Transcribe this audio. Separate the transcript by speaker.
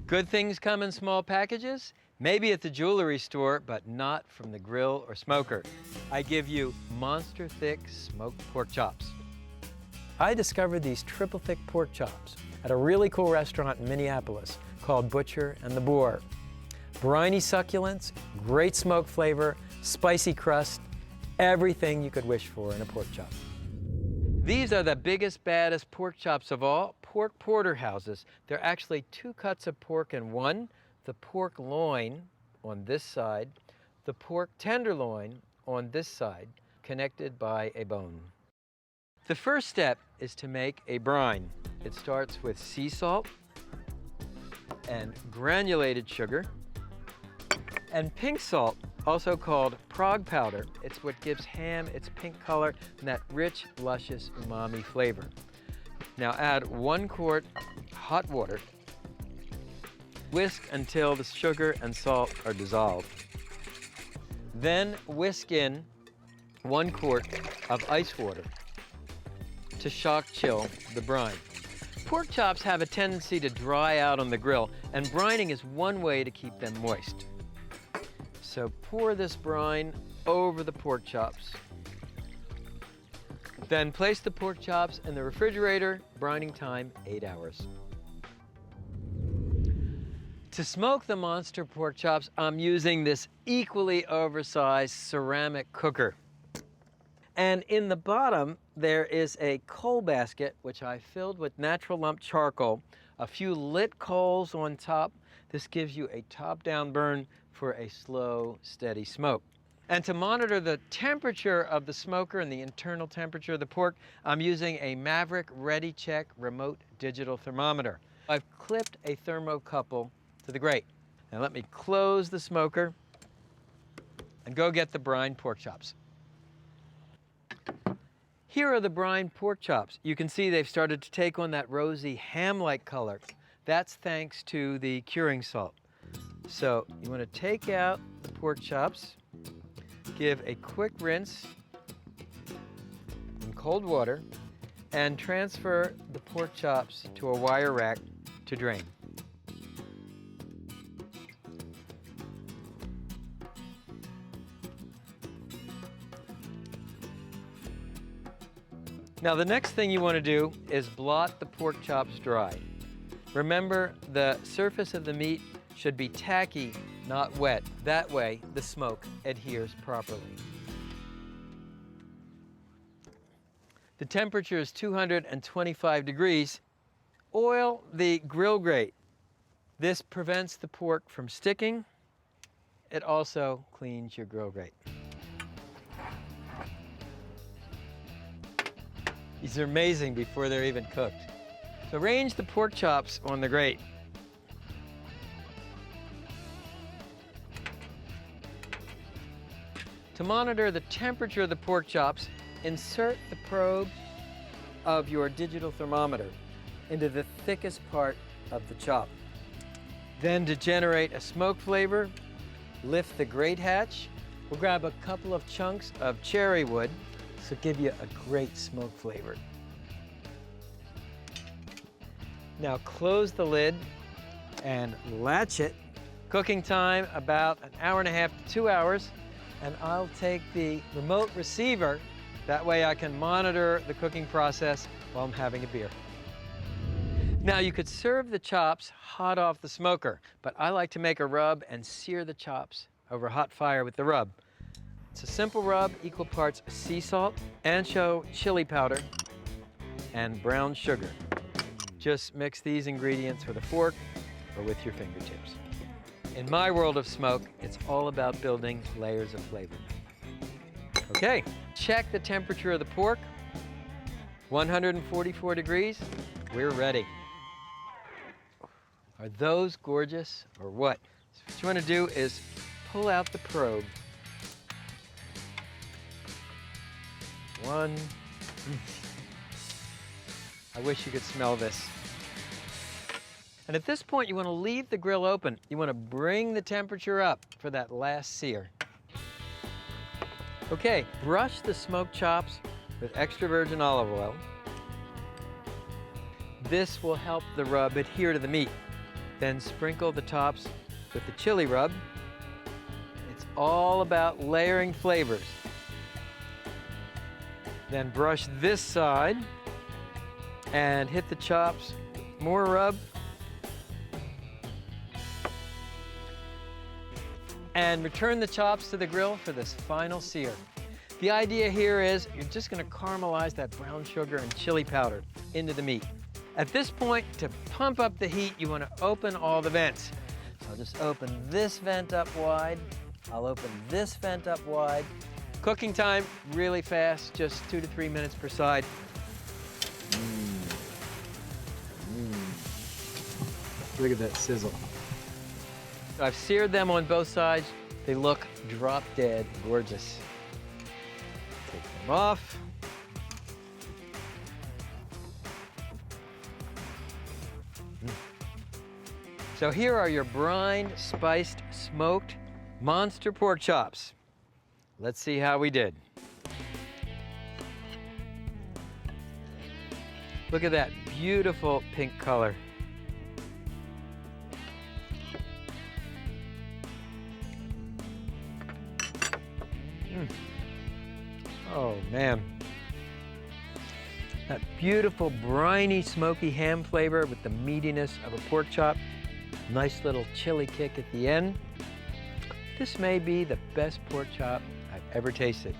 Speaker 1: Good things come in small packages, maybe at the jewelry store, but not from the grill or smoker. I give you monster thick smoked pork chops. I discovered these triple thick pork chops at a really cool restaurant in Minneapolis called Butcher and the Boar. Briny succulence, great smoke flavor, spicy crust, everything you could wish for in a pork chop. These are the biggest, baddest pork chops of all, pork porterhouses. They're actually 2 cuts of pork in one, the pork loin on this side, the pork tenderloin on this side, connected by a bone. The first step is to make a brine. It starts with sea salt and granulated sugar and pink salt, also called Prague powder. It's what gives ham its pink color and that rich, luscious umami flavor. Now add 1 quart hot water. Whisk until the sugar and salt are dissolved. Then whisk in 1 quart of ice water to shock chill the brine. Pork chops have a tendency to dry out on the grill, and brining is one way to keep them moist. So pour this brine over the pork chops. Then place the pork chops in the refrigerator, brining time 8 hours. To smoke the monster pork chops, I'm using this equally oversized ceramic cooker. And in the bottom, there is a coal basket, which I filled with natural lump charcoal, a few lit coals on top. This gives you a top-down burn for a slow, steady smoke. And to monitor the temperature of the smoker and the internal temperature of the pork, I'm using a Maverick ReadyCheck remote digital thermometer. I've clipped a thermocouple to the grate. Now let me close the smoker and go get the brine pork chops. Here are the brine pork chops. You can see they've started to take on that rosy ham-like color. That's thanks to the curing salt. So you want to take out the pork chops, give a quick rinse in cold water, and transfer the pork chops to a wire rack to drain. Now the next thing you want to do is blot the pork chops dry. Remember, the surface of the meat should be tacky, not wet. That way the smoke adheres properly. The temperature is 225 degrees. Oil the grill grate. This prevents the pork from sticking. It also cleans your grill grate. These are amazing before they're even cooked. So arrange the pork chops on the grate. To monitor the temperature of the pork chops, insert the probe of your digital thermometer into the thickest part of the chop. Then to generate a smoke flavor, lift the grate hatch. We'll grab a couple of chunks of cherry wood to give you a great smoke flavor. Now close the lid and latch it. Cooking time about 1.5 hours to 2 hours. And I'll take the remote receiver. That way I can monitor the cooking process while I'm having a beer. Now you could serve the chops hot off the smoker, but I like to make a rub and sear the chops over hot fire with the rub. It's a simple rub, equal parts sea salt, ancho chili powder, and brown sugar. Just mix these ingredients with a fork or with your fingertips. In my world of smoke, it's all about building layers of flavor. Okay, check the temperature of the pork. 144 degrees, we're ready. Are those gorgeous or what? So what you want to do is pull out the probe. One. I wish you could smell this. And at this point, you want to leave the grill open. You want to bring the temperature up for that last sear. Okay, brush the smoked chops with extra virgin olive oil. This will help the rub adhere to the meat. Then sprinkle the tops with the chili rub. It's all about layering flavors. Then brush this side and hit the chops. More rub. And return the chops to the grill for this final sear. The idea here is you're just going to caramelize that brown sugar and chili powder into the meat. At this point, to pump up the heat, you want to open all the vents. So I'll just open this vent up wide. I'll open this vent up wide. Cooking time, really fast, just 2 to 3 minutes per side.
Speaker 2: Look at that sizzle.
Speaker 1: I've seared them on both sides. They look drop dead gorgeous. Take them off. So here are your brined, spiced, smoked monster pork chops. Let's see how we did. Look at that beautiful pink color. Oh man. That beautiful briny, smoky ham flavor with the meatiness of a pork chop. Nice little chili kick at the end. This may be the best pork chop I've ever tasted.